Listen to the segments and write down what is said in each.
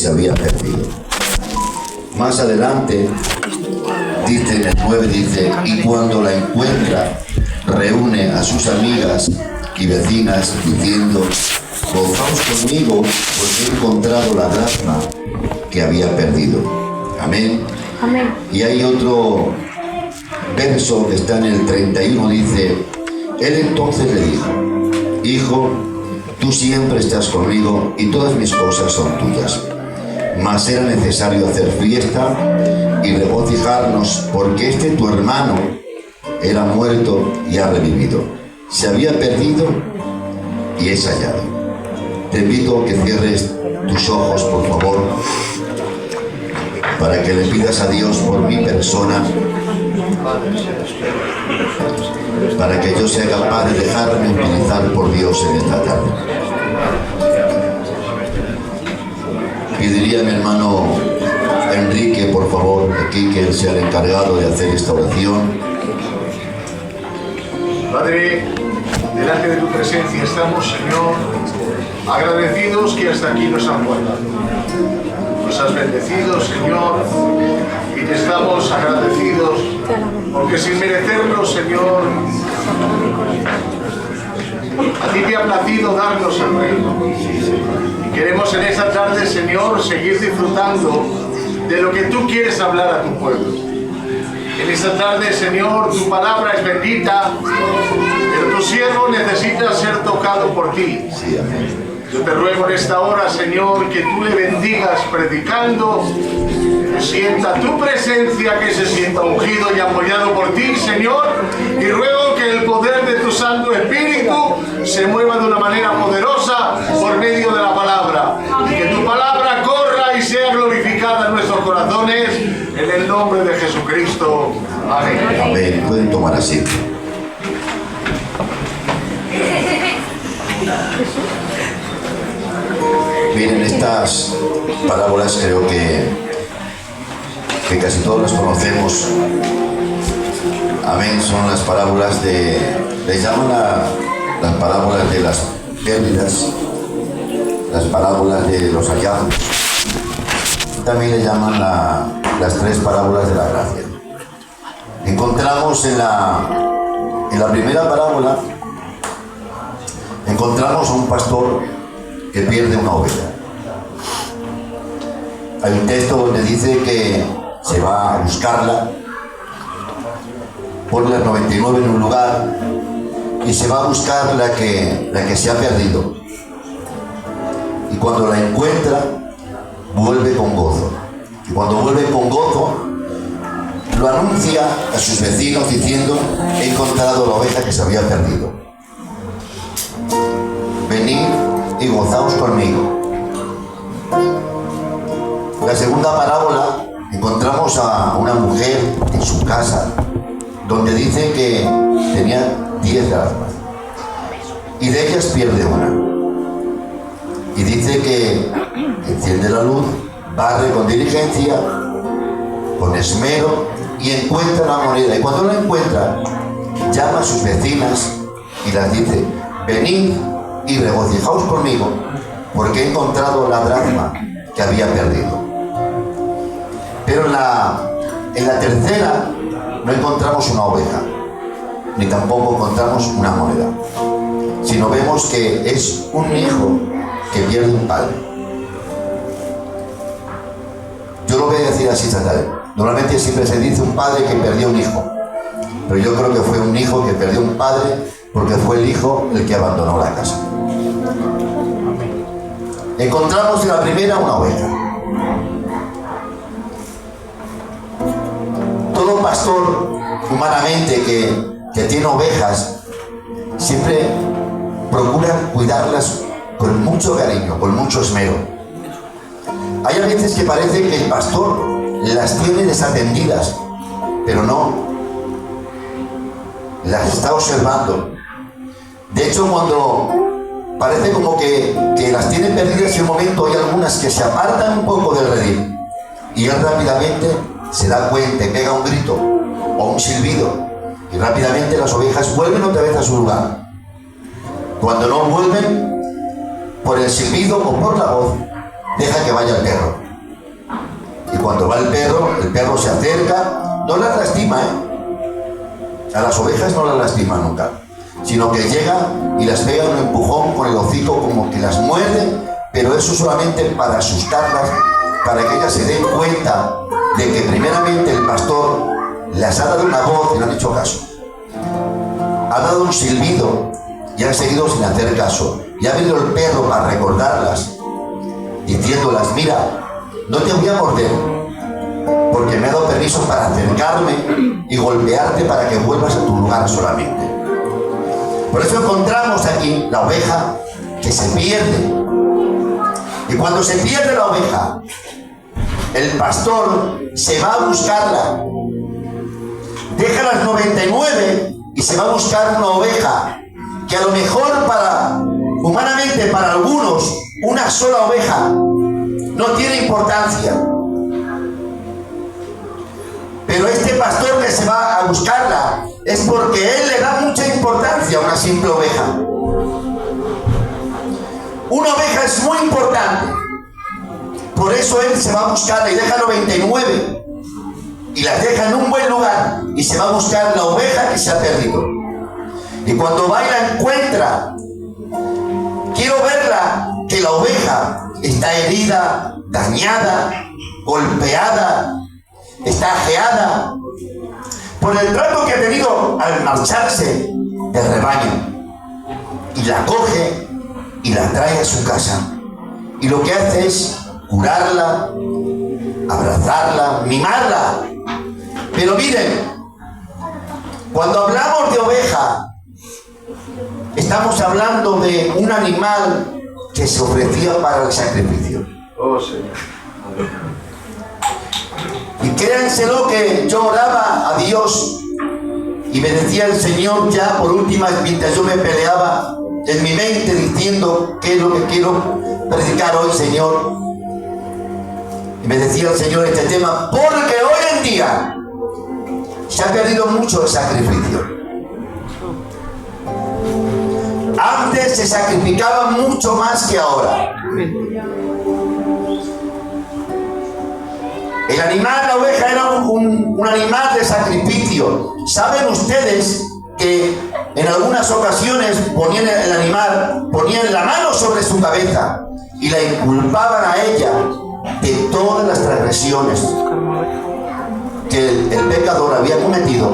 se había perdido. Más adelante, dice en el 9, dice, y cuando la encuentra, reúne a sus amigas y vecinas diciendo, gozaos conmigo porque he encontrado la dracma que había perdido. Amén. Amén. Y hay otro verso que está en el 31, dice, él entonces le dijo, hijo, tú siempre estás conmigo y todas mis cosas son tuyas. Mas era necesario hacer fiesta y regocijarnos porque este tu hermano era muerto y ha revivido. Se había perdido y es hallado. Te invito a que cierres tus ojos, por favor, para que le pidas a Dios por mi persona, para que yo sea capaz de dejarme utilizar por Dios en esta tarde. Pediría a mi hermano Enrique, por favor, aquí, que él sea el encargado de hacer esta oración. Padre, delante de tu presencia estamos, Señor, agradecidos que hasta aquí nos han guardado. Nos has bendecido, Señor, y te estamos agradecidos porque sin merecerlo, Señor, a ti te ha placido darnos el reino. Y queremos en esta tarde, Señor, seguir disfrutando de lo que tú quieres hablar a tu pueblo. En esta tarde, Señor, tu palabra es bendita, pero tu siervo necesita ser tocado por ti. Sí, amén. Yo te ruego en esta hora, Señor, que tú le bendigas predicando, que sienta tu presencia, que se sienta ungido y apoyado por ti, Señor, y ruego que el poder de tu Santo Espíritu se mueva de una manera poderosa por medio de la palabra, y que tu palabra corra y sea glorificada en nuestros corazones, en el nombre de Jesucristo. Amén. Amén. Pueden tomar asiento. Miren, estas parábolas creo que casi todos las conocemos. Amén. Son las parábolas les llaman las parábolas de las pérdidas, las parábolas de los hallazgos. También le llaman las tres parábolas de la gracia. Encontramos en la primera parábola, encontramos a un pastor que pierde una oveja. Hay un texto donde dice que se va a buscarla, pone las 99 en un lugar y se va a buscar la que se ha perdido. Y cuando la encuentra, vuelve con gozo. Y cuando vuelve con gozo, lo anuncia a sus vecinos diciendo, he encontrado la oveja que se había perdido. Venid y gozaos conmigo. En la segunda parábola encontramos a una mujer en su casa, donde dice que tenía 10 dracmas y de ellas pierde una. Y dice que enciende la luz, barre con diligencia, con esmero y encuentra la moneda. Y cuando la encuentra, llama a sus vecinas y las dice, venid y regocijaos conmigo porque he encontrado la dracma que había perdido. Pero en la tercera no encontramos una oveja, ni tampoco encontramos una moneda, sino vemos que es un hijo que pierde un padre. Yo lo voy a decir así esta tarde. Normalmente siempre se dice un padre que perdió un hijo, pero yo creo que fue un hijo que perdió un padre porque fue el hijo el que abandonó la casa. Encontramos en la primera una oveja. Todo pastor, humanamente, que tiene ovejas, siempre procura cuidarlas con mucho cariño, con mucho esmero. Hay a veces que parece que el pastor las tiene desatendidas, pero no, las está observando. De hecho, cuando parece como que las tiene perdidas en un momento, hay algunas que se apartan un poco del redil y él rápidamente se da cuenta y pega un grito o un silbido y rápidamente las ovejas vuelven otra vez a su lugar. Cuando no vuelven por el silbido o por la voz, deja que vaya el perro. Y cuando va el perro se acerca, no las lastima, A las ovejas no las lastima nunca, sino que llega y las pega un empujón con el hocico, como que las muerde, pero eso solamente para asustarlas, para que ellas se den cuenta de que primeramente el pastor las ha dado una voz y no han hecho caso. Ha dado un silbido y han seguido sin hacer caso. Y ha venido el perro para recordarlas, diciéndolas: mira, no te voy a morder, porque me ha dado permiso para acercarme y golpearte para que vuelvas a tu lugar solamente. Por eso encontramos aquí la oveja que se pierde. Y cuando se pierde la oveja, el pastor se va a buscarla. Deja las 99 y se va a buscar una oveja que a lo mejor humanamente para algunos, una sola oveja no tiene importancia. Pero este pastor que se va a buscarla es porque él le da mucha importancia a una simple oveja. Una oveja es muy importante. Por eso él se va a buscarla y deja 99 y las deja en un buen lugar y se va a buscar la oveja que se ha perdido. Y cuando va y la encuentra, quiero verla, que la oveja está herida, dañada, golpeada, está ajeada por el trato que ha tenido al marcharse del rebaño, y la coge y la trae a su casa, y lo que hace es curarla, abrazarla, mimarla. Pero miren, cuando hablamos de oveja, estamos hablando de un animal que se ofrecía para el sacrificio. Oh, Señor. Y créanselo que yo oraba a Dios y me decía el Señor, ya por última, mientras yo me peleaba en mi mente diciendo qué es lo que quiero predicar hoy, Señor. Y me decía el Señor este tema, porque hoy en día se ha perdido mucho el sacrificio. Antes se sacrificaba mucho más que ahora. El animal, la oveja, era un animal de sacrificio. ¿Saben ustedes que en algunas ocasiones ponían el animal, ponían la mano sobre su cabeza y la inculpaban a ella de todas las transgresiones que el pecador había cometido,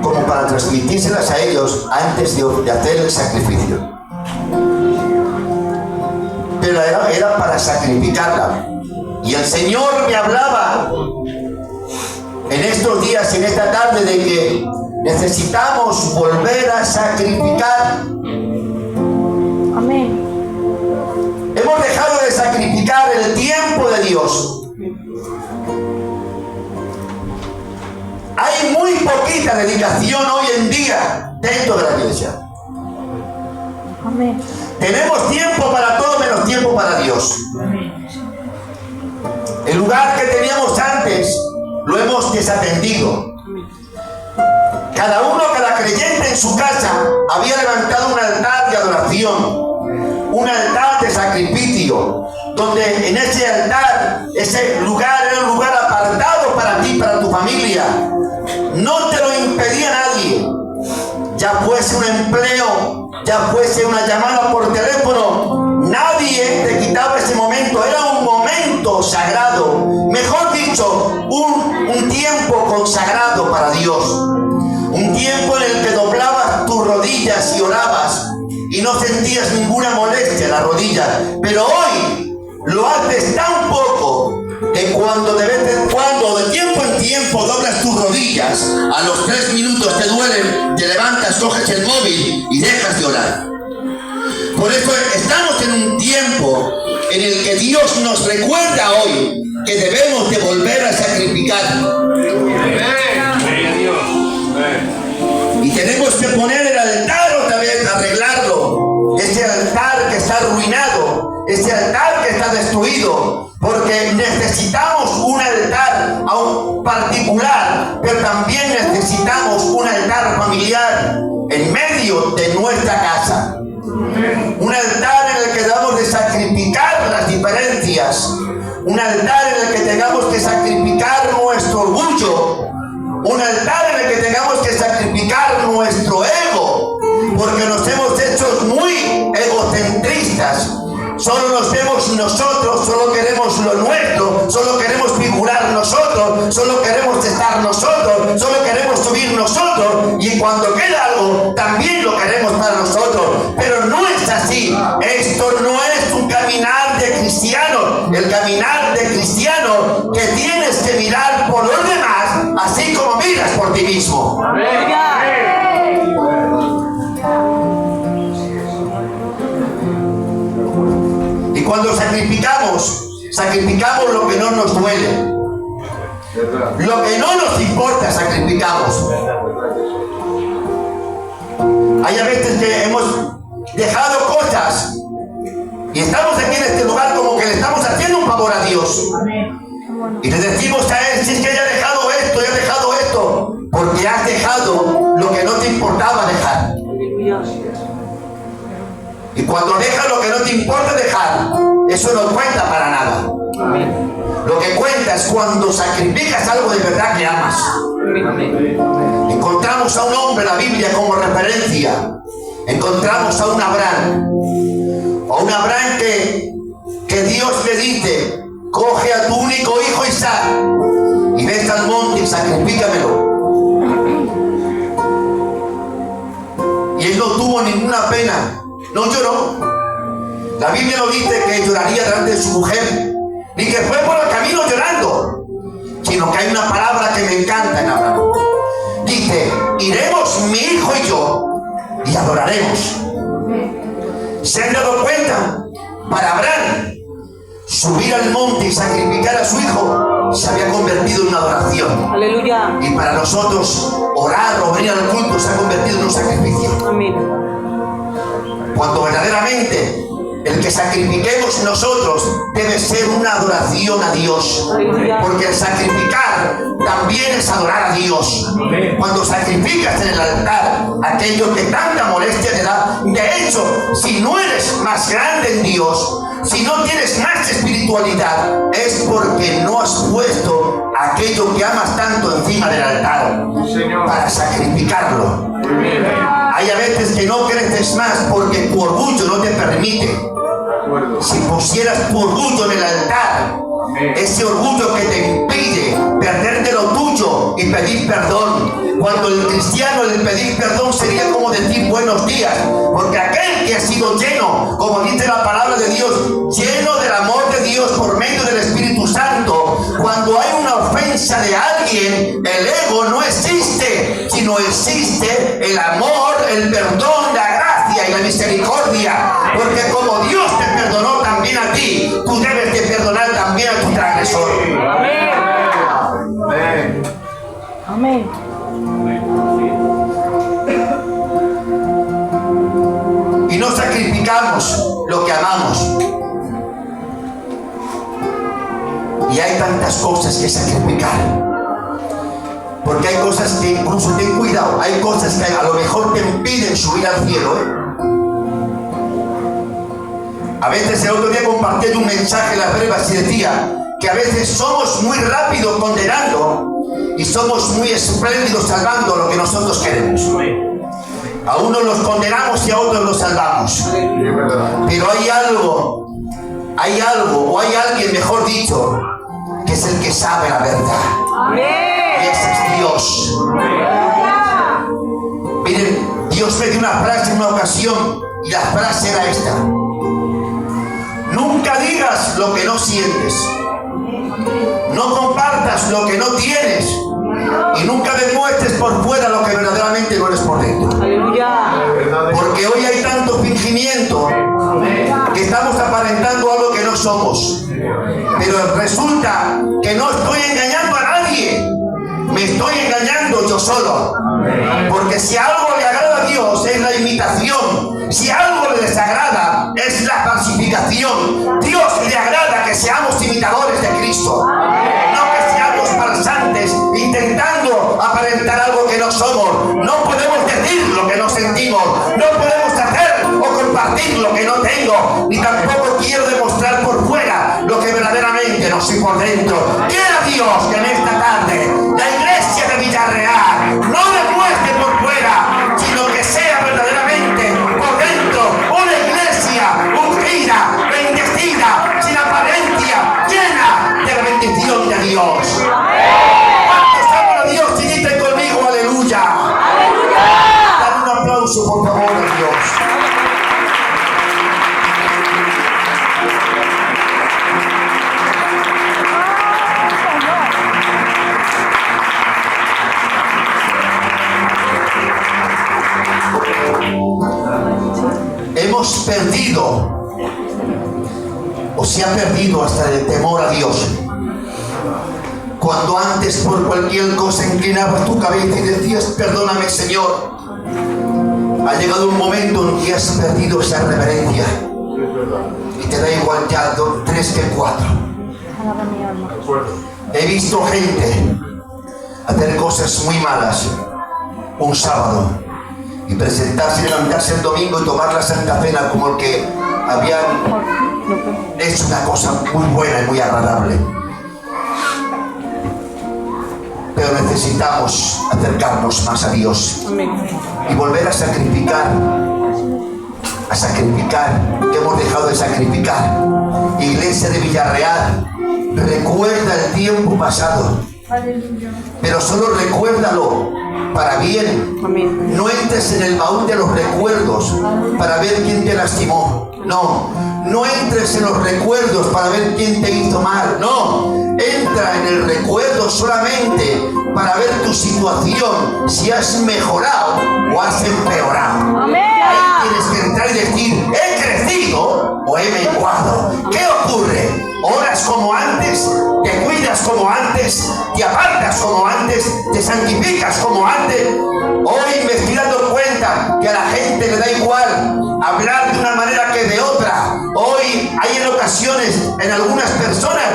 como para transmitírselas a ellos antes de hacer el sacrificio? Pero era para sacrificarla. Y el Señor me hablaba en estos días, en esta tarde, de que necesitamos volver a sacrificar. Amén. Hemos dejado de sacrificar el tiempo de Dios. Hay muy poquita dedicación hoy en día dentro de la iglesia. Amén. Tenemos tiempo para todo menos tiempo para Dios. El lugar que teníamos antes lo hemos desatendido. Cada creyente en su casa había levantado un altar de adoración, un altar de sacrificio, donde en ese altar, ese lugar era un lugar apartado para ti, para tu familia. No te lo impedía nadie, ya fuese un empleo, ya fuese una llamada por teléfono, nadie te quitaba ese momento. Era un momento sagrado, mejor dicho, un tiempo consagrado para Dios, un tiempo en el que doblabas tus rodillas y orabas y no sentías ninguna molestia en las rodillas. Pero hoy lo haces tan poco que cuando de vez en cuando, de tiempo en tiempo, doblas tus rodillas, a los 3 minutos te duelen, te levantas, coges el móvil y dejas de orar. Por eso estamos en un tiempo en el que Dios nos recuerda hoy que debemos de volver a sacrificar. Y tenemos que poner el altar otra vez, arreglarlo. Ese altar que está arruinado, ese altar que está destruido, porque necesitamos un altar particular, pero también necesitamos un altar familiar en medio de nuestra casa. Un altar en el que debamos de sacrificar las diferencias. Un altar en el que tengamos que sacrificar nuestro orgullo. Un altar en el que tengamos que sacrificar nuestro ego. Porque nos hemos hecho muy egocentristas. Solo nos vemos nosotros, solo queremos lo nuestro, solo queremos figurar nosotros, solo queremos estar nosotros, solo queremos subir nosotros, y cuando queda algo, también lo queremos para nosotros. Pero no es así. Esto no es un caminar de cristiano. El caminar de cristiano que tienes que mirar por los demás, así como miras por ti mismo. Y cuando sacrificamos lo que no nos duele. Lo que no nos importa, sacrificamos. Hay a veces que hemos dejado cosas y estamos aquí en este lugar como que le estamos haciendo un favor a Dios. Y le decimos a Él, si es que ya he dejado esto, porque has dejado lo que no te importaba dejar. Y cuando dejas lo que no te importa dejar, eso no cuenta para nada. Lo que cuenta es cuando sacrificas algo de verdad que amas. Encontramos a un hombre en la Biblia como referencia. Encontramos a un Abraham. A un Abraham que Dios le dice, coge a tu único hijo Isaac y vete al monte y sacrifícamelo. Y él no tuvo ninguna pena. No lloró. La Biblia no dice que lloraría delante de su mujer, ni que fue por el camino llorando, sino que hay una palabra que me encanta en Abraham. Dice, iremos mi hijo y yo y adoraremos. ¿Se han dado cuenta? Para Abraham, subir al monte y sacrificar a su hijo se había convertido en una adoración. Aleluya. Y para nosotros, orar o venir al culto se ha convertido en un sacrificio. Amén. Cuando verdaderamente el que sacrifiquemos nosotros debe ser una adoración a Dios. Porque el sacrificar también es adorar a Dios. Cuando sacrificas en el altar aquello que tanta molestia te da, de hecho, si no eres más grande en Dios, si no tienes más espiritualidad, es porque no has puesto aquello que amas tanto encima del altar para sacrificarlo. Hay a veces que no creces más porque tu orgullo no te permite. Si pusieras tu orgullo en el altar, ese orgullo que te impide perderte lo tuyo y pedir perdón. Cuando el cristiano, el pedir perdón sería como decir buenos días, porque aquel que ha sido lleno, como dice la palabra de Dios, lleno del amor de Dios por medio del Espíritu Santo, cuando hay una ofensa de alguien, el ego no existe, sino existe el amor, el perdón, la gracia y la misericordia, porque como Dios te perdonó también a ti, tú debes de perdonar también a tu transgresor. Amén. Amén. Y no sacrificamos lo que amamos. Y hay tantas cosas que sacrificar. Porque hay cosas que incluso, ten cuidado, hay cosas que a lo mejor te impiden subir al cielo, A veces el otro día compartí un mensaje en las brevas y decía que a veces somos muy rápidos condenando y somos muy espléndidos salvando lo que nosotros queremos. A unos los condenamos y a otros los salvamos. Pero hay algo, o hay alguien, mejor dicho, que es el que sabe la verdad. Y ese es Dios. Miren, Dios me dio una frase en una ocasión y la frase era esta: nunca digas lo que no sientes, no compartas lo que no tienes y nunca demuestres por fuera lo que verdaderamente no eres por dentro. Porque hoy hay tanto fingimiento que estamos aparentando algo que no somos, pero resulta que no estoy engañando a nadie, me estoy engañando yo solo. Porque si algo le agrada a Dios es la imitación, si algo le desagrada es la falsificación. Dios le agrada que seamos imitadores de Cristo, no que seamos farsantes intentando aparentar algo que no somos. No podemos decir lo que no sentimos, no podemos hacer o compartir menos y por dentro. Quiera Dios que en esta tarde la iglesia de Villarreal no demuestre por fuera, sino que sea verdaderamente por dentro una iglesia ungida, bendecida, sin apariencia, llena de la bendición de Dios. ¿Cuántos aman a Dios y dicen conmigo aleluya? Dale un aplauso por favor a Dios. Hemos perdido, o se ha perdido hasta el temor a Dios. Cuando antes por cualquier cosa inclinabas tu cabeza y decías, perdóname Señor, ha llegado un momento en que has perdido esa reverencia y te da igual ya 3 que 4. He visto gente hacer cosas muy malas un sábado y presentarse y levantarse el domingo y tomar la Santa Cena como el que habían hecho una cosa muy buena y muy agradable. Pero necesitamos acercarnos más a Dios y volver a sacrificar, que hemos dejado de sacrificar. Iglesia de Villarreal, recuerda el tiempo pasado, pero solo recuérdalo para bien. No entres en el baúl de los recuerdos para ver quién te lastimó. No entres en los recuerdos para ver quién te hizo mal. No, entra en el recuerdo solamente para ver tu situación, si has mejorado o has empeorado. Ahí tienes que entrar y decir, ¿he crecido o he menguado? ¿Qué ocurre? ¿Oras como antes? ¿Te cuidas como antes? ¿Te apartas como antes? ¿Te santificas como antes? Hoy me estoy dando cuenta que a la gente le da igual hablar de una manera que de otra. Hoy hay en ocasiones en algunas personas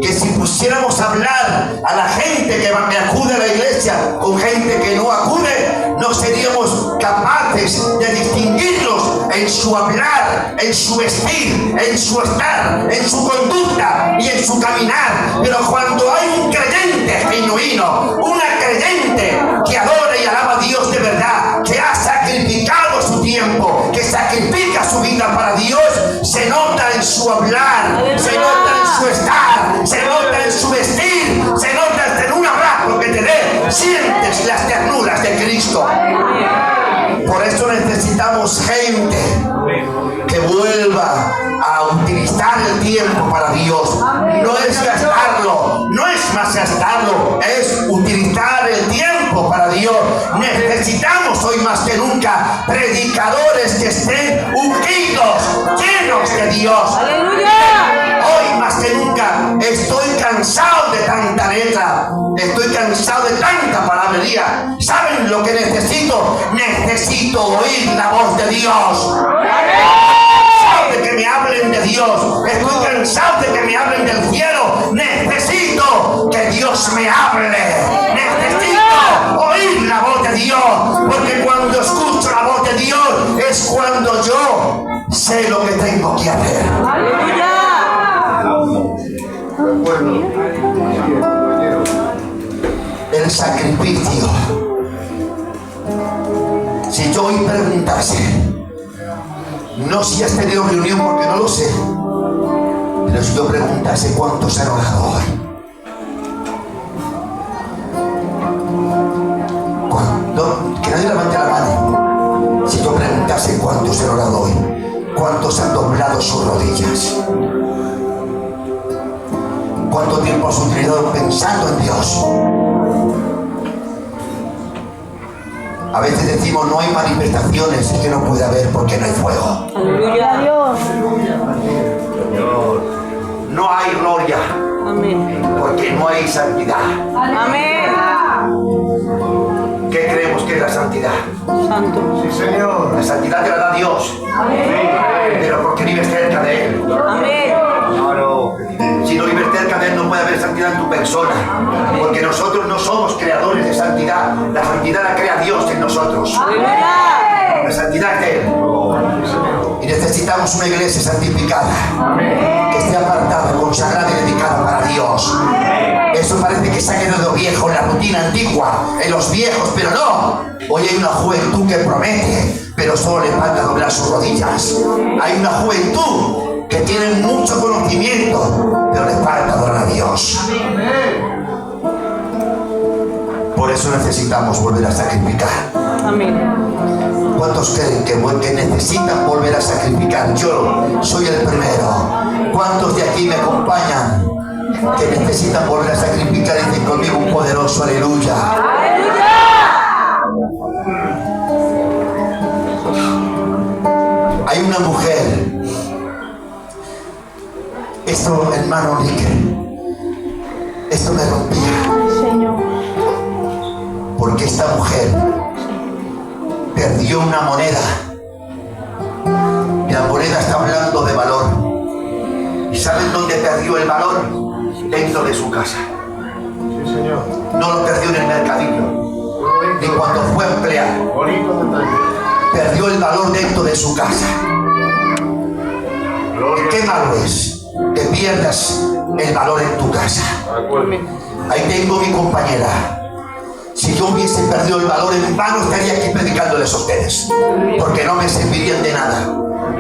que si pusiéramos a hablar a la gente que acude a la iglesia con gente que no acude, no seríamos capaces de distinguirlos en su hablar, en su vestir, en su estar, en su conducta y en su caminar. Pero cuando hay un creyente genuino, una creyente que adora y alaba a Dios de verdad, que ha sacrificado su tiempo, que sacrifica su vida para Dios, se nota en su hablar, se nota en su estar, se nota en su vestir, se nota hasta en un abrazo que te dé, sientes las ternuras de Cristo. Por eso necesitamos gente que vuelva a utilizar el tiempo para Dios. No es gastarlo, no es más gastarlo, es utilizar el tiempo para Dios. Necesitamos hoy más que nunca predicadores que estén ungidos, llenos de Dios. Hoy más que nunca estoy cansado de tanta letra, estoy cansado de tanta palabrería. ¿Saben lo que necesito? Necesito oír la voz de Dios. De que me hablen de Dios, estoy cansado de que me hablen del cielo. Necesito que Dios me hable, necesito oír la voz de Dios, porque cuando escucho la voz de Dios es cuando yo sé lo que tengo que hacer. El sacrificio. Si yo hoy preguntase, no si has tenido reunión porque no lo sé, pero si yo preguntase cuántos han orado hoy, que nadie levante la mano. Si yo preguntase cuántos han orado hoy, cuántos han doblado sus rodillas, cuánto tiempo has utilizado pensando en Dios. A veces decimos no hay manifestaciones, es que no puede haber porque no hay fuego. Aleluya. No hay gloria. Amén. Porque no hay santidad. Amén. ¿Qué creemos que es la santidad? Santo. Sí, Señor. La santidad te la da Dios. Amén. Pero porque vives cerca de Él. Amén. Si no vives cerca de Él no puede haber santidad en tu persona. Porque nosotros no somos creadores de santidad. La santidad la crea Dios en nosotros. Aleluya. La santidad es de Él. Y necesitamos una iglesia santificada. Que esté apartada, consagrada y dedicada para Dios. antigua, en los viejos, pero no. Hoy hay una juventud que promete, pero solo le falta doblar sus rodillas. Hay una juventud que tiene mucho conocimiento, pero le falta adorar a Dios. Por eso necesitamos volver a sacrificar. Amén. ¿Cuántos creen que necesitan volver a sacrificar? Yo soy el primero. ¿Cuántos de aquí me acompañan que necesitan volver a sacrificar? Dicen conmigo un poderoso aleluya. Hay una mujer. Esto, hermano Enrique, esto me rompía. Señor. Porque esta mujer perdió una moneda. Y la moneda está hablando de valor. ¿Y saben dónde perdió el valor? Dentro de su casa. Sí, señor. No lo perdió en el mercadillo, ni cuando fue a emplear. Bonito detalle. Perdió el valor dentro de su casa. Gloria. ¿Qué malo es que pierdas el valor en tu casa? Ahí tengo mi compañera. Si yo hubiese perdido el valor, en vano estaría aquí predicándoles a ustedes, porque no me servirían de nada.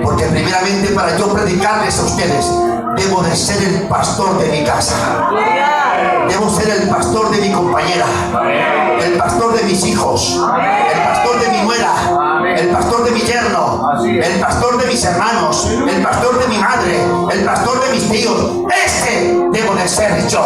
Porque primeramente, para yo predicarles a ustedes, debo de ser el pastor de mi casa. Debo ser el pastor de mi compañera, el pastor de mis hijos, el pastor de mi nuera, el pastor de mi yerno, el pastor de mis hermanos, el pastor de mi madre, el pastor de mis tíos. Ese debo de ser yo.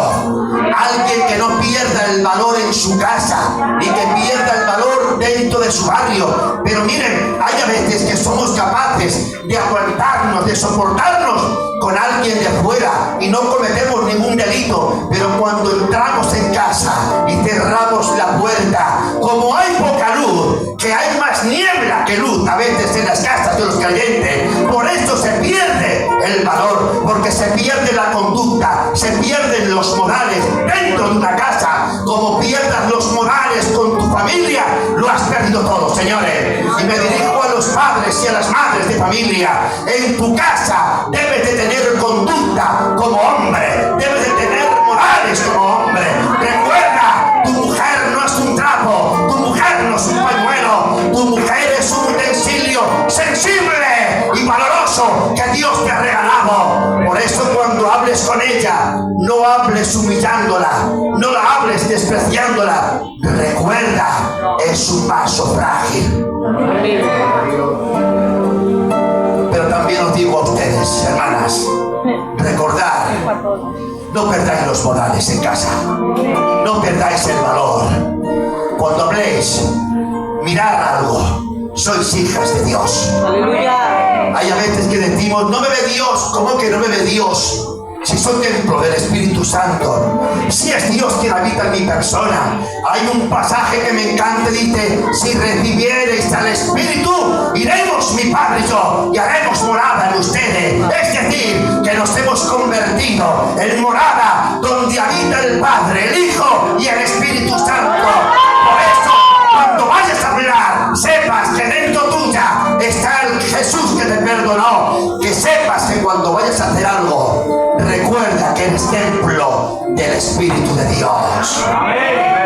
Alguien que no pierda el valor en su casa, ni que pierda el valor dentro de su barrio. Pero miren, hay a veces que somos capaces de aguantarnos, de soportarnos con alguien de fuera y no cometemos ningún delito, pero cuando entramos en casa y cerramos la puerta, como hay poca luz, que hay más niebla que luz a veces en las casas de los creyentes, por eso se pierde el valor, porque se pierde la conducta, se pierden los modales dentro de una casa. Como pierdas los modales con tu familia, lo has perdido todo, señores. Y me dirijo a los padres y a las madres de familia. En tu casa debes de tener conducta como hombre, debes de tener modales como hombre. Recuerda, tu mujer no es un trapo, tu mujer no es un pañuelo, tu mujer es un utensilio sensible y valoroso que Dios te ha regalado. Por eso cuando hables con ella, no hables humillándola, no la hables despreciándola. Recuerda, es un vaso frágil. Pero también os digo a ustedes, hermanas, recordad, no perdáis los modales en casa, no perdáis el valor. Cuando habléis, mirad algo, sois hijas de Dios. Aleluya. Hay a veces que decimos, no me ve Dios. ¿Cómo que no me ve Dios? Si soy templo del Espíritu Santo, si es Dios quien habita en mi persona. Hay un pasaje que me encanta, dice, si recibiereis al Espíritu, iremos mi Padre y yo, y haremos morada en ustedes. Es decir, que nos hemos convertido en morada donde habita el Padre, el Hijo y el Espíritu Santo. Por eso, cuando vayas a hablar, sepas que dentro tuya está el Jesús que te perdonó. Que sepas que cuando vayas a hacer algo, recuerda que eres templo del Espíritu de Dios.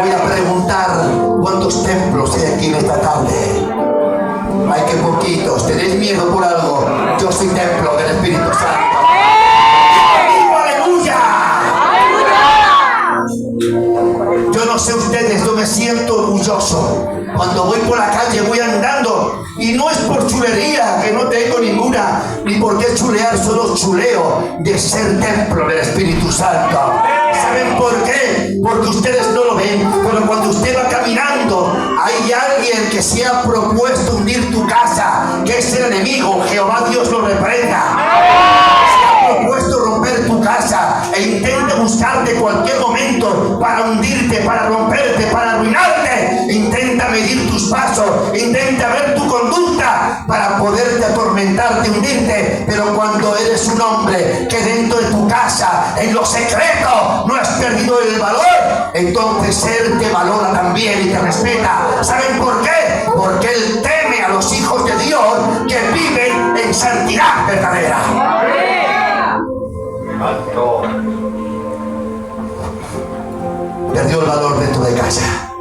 Voy a preguntar cuántos templos hay aquí en esta tarde. Hay que poquitos. ¿Tenéis miedo por algo? Yo soy templo del Espíritu Santo. ¡Aleluya! Yo no sé ustedes, yo me siento orgulloso. Cuando voy por la calle, voy andando, y no es por chulería, que no tengo ninguna, ni por qué chulear, solo chuleo de ser templo del Espíritu Santo. ¿Saben por qué? Porque ustedes no lo ven, pero cuando usted va caminando, hay alguien que se ha propuesto hundir tu casa, que es el enemigo. Jehová Dios lo reprenda. Se ha propuesto romper tu casa e intenta buscarte cualquier momento para hundirte, para romperte, para arruinarte. Intenta medir tus pasos, intenta ver tu conducta para poderte atormentarte, hundirte. Pero cuando eres un hombre que dentro de tu casa, en lo secreto, no has perdido el valor, entonces Él te valora también y te respeta. ¿Saben por qué? Porque Él teme a los hijos de Dios que viven en santidad verdadera. Perdió el valor dentro de casa.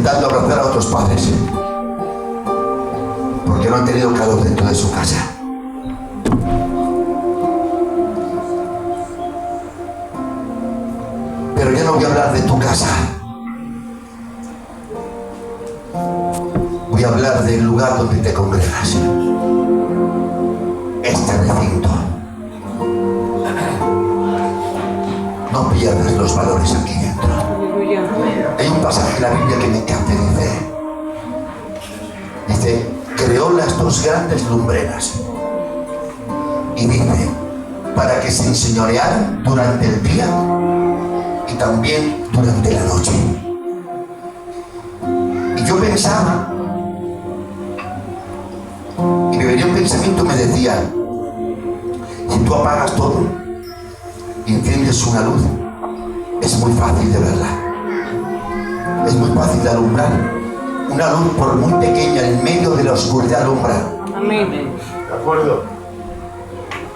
intentando abrazar a otros padres porque no han tenido calor dentro de su casa. Pero yo no voy a hablar de tu casa. Voy a hablar del lugar donde te congregas. Este recinto. No pierdas los valores aquí dentro. Hay un pasaje en la Biblia que me encanta, dice, creó las dos grandes lumbreras. Y dice, para que se enseñorearan durante el día y también durante la noche. Y yo pensaba, y me venía un pensamiento, me decía, si tú apagas todo y enciendes una luz, es muy fácil de verla, es muy fácil de alumbrar. Una luz, por muy pequeña, en medio de la oscuridad alumbra. Amén. De acuerdo.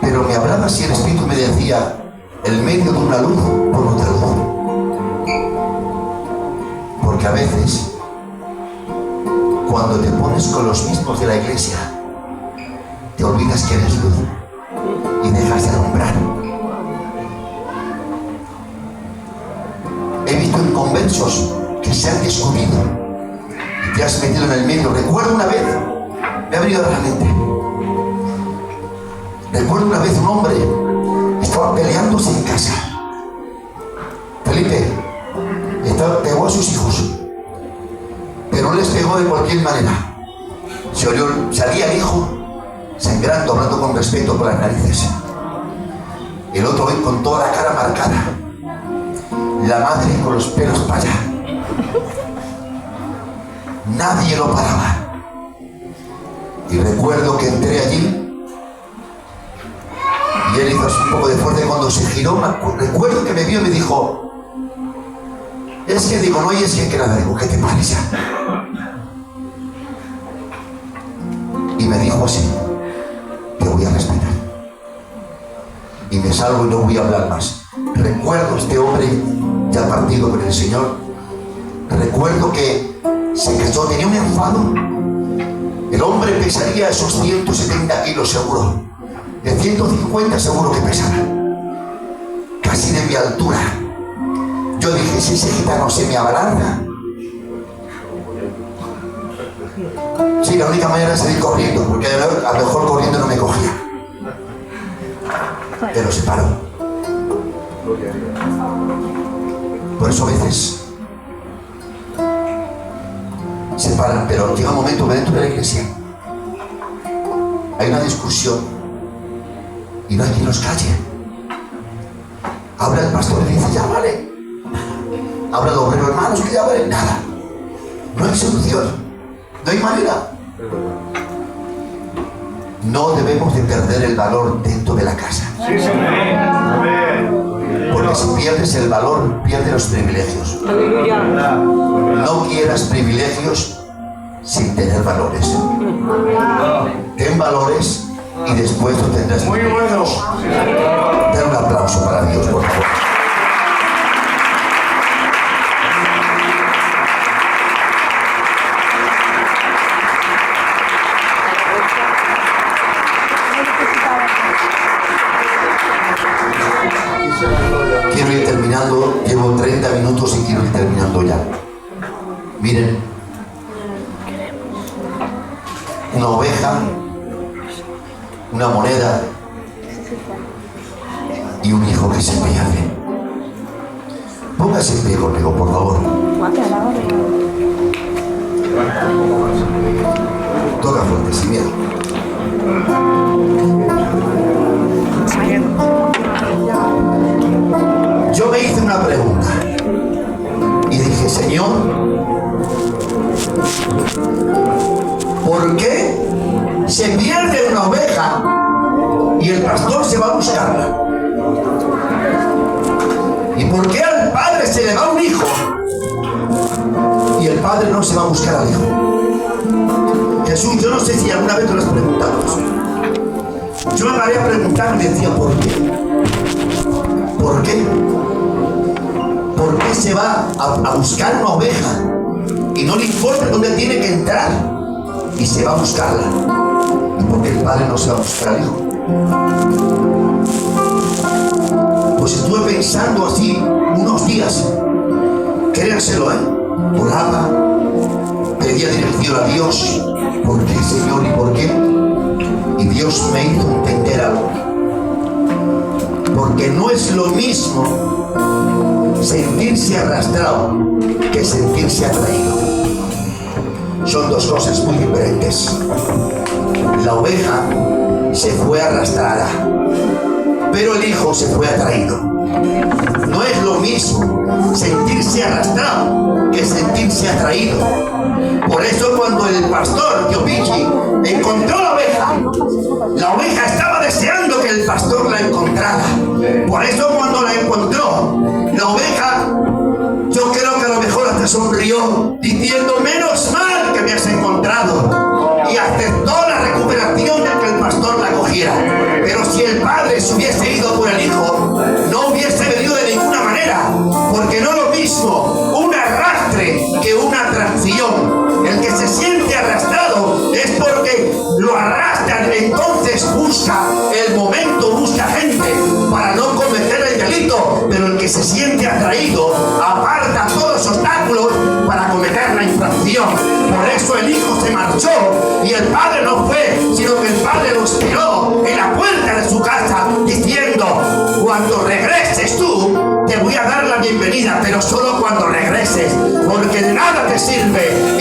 Pero me hablaba así el Espíritu, me decía, en medio de una luz, por otra luz. Porque a veces, cuando te pones con los mismos de la iglesia, te olvidas que eres luz y dejas de alumbrar. He visto inconversos que se han descubrido y te has metido en el medio. Recuerdo una vez, me ha venido a la mente, recuerdo una vez un hombre estaba peleándose en casa. Felipe pegó a sus hijos, pero no les pegó de cualquier manera. Salía el hijo sangrando, hablando con respeto por las narices. El otro hoy con toda la cara marcada. La madre con los pelos para allá. Nadie lo paraba. Y recuerdo que entré allí y él hizo así un poco de fuerte. Cuando se giró, recuerdo que me vio y me dijo, es que digo, no hay es que nada. Digo, ¿qué te parece? Y me dijo así, te voy a respetar. Y me salgo y no voy a hablar más. Recuerdo este hombre ya partido con el Señor. Recuerdo que se casó, tenía un enfado. El hombre pesaría esos 170 kilos seguro. De 150 seguro que pesara. Casi de mi altura. Yo dije, si ese gitano se me abalanza. Sí, la única manera es salir corriendo, porque a lo mejor corriendo no me cogía. Pero se paró. Por eso a veces se paran, pero llega un momento que dentro de la iglesia hay una discusión y no hay quien los calle. Habla el pastor y dice, ya vale. Habla el obrero, hermanos, que ya vale. Nada. No hay solución. No hay manera. No debemos de perder el valor dentro de la casa. Sí, Señor. Porque si pierdes el valor, pierdes los privilegios. Aleluya. No quieras privilegios sin tener valores. Ten valores y después lo tendrás. Muy bueno. Den un aplauso para Dios, por favor. Quiero ir terminando, llevo 30 minutos y quiero ir terminando ya. Miren, una oveja, una moneda y un hijo que se pierde. Póngase en pie conmigo, por favor. Toca fuerte, sin miedo. Yo me hice una pregunta y dije, Señor, ¿por qué se pierde una oveja y el pastor se va a buscarla? ¿Y por qué al padre se le va un hijo y el padre no se va a buscar al hijo? Jesús, yo no sé si alguna vez te lo has preguntado. Yo me paré a preguntar y decía, ¿por qué? ¿Por qué? ¿Por qué se va a buscar una oveja y no le importa dónde tiene que entrar y se va a buscarla. ¿Y por qué el padre no se va a buscar al hijo? Pues estuve pensando así unos días. Créanselo, oraba, pedía dirección a Dios. ¿Por qué, Señor, y por qué? Y Dios me hizo entender algo. Porque no es lo mismo sentirse arrastrado que sentirse atraído. Son dos cosas muy diferentes. La oveja se fue arrastrada, pero el hijo se fue atraído. No es lo mismo sentirse arrastrado que sentirse atraído. Por eso cuando el pastor Giovici encontró la oveja estaba deseando que el pastor la encontrara. Por eso cuando la encontró, la oveja, yo creo que a lo mejor hasta sonrió, diciendo: menos mal que me has encontrado. Y aceptó la recuperación de que el pastor la cogiera. Pero si el padre se hubiese ido por el hijo, no hubiese venido de ninguna manera, porque no es lo mismo un arrastre que una atracción. El que se siente arrastrado es porque lo arrastran, entonces busca el momento, busca gente para no cometer el delito, pero el que se siente atraído aparta todos los obstáculos para cometer la infracción. Por eso el hijo se marchó y el padre no fue, sino que el padre lo esperó en la puerta de su casa diciendo: cuando regreses tú, te voy a dar la bienvenida, pero solo cuando regreses, porque de nada te sirve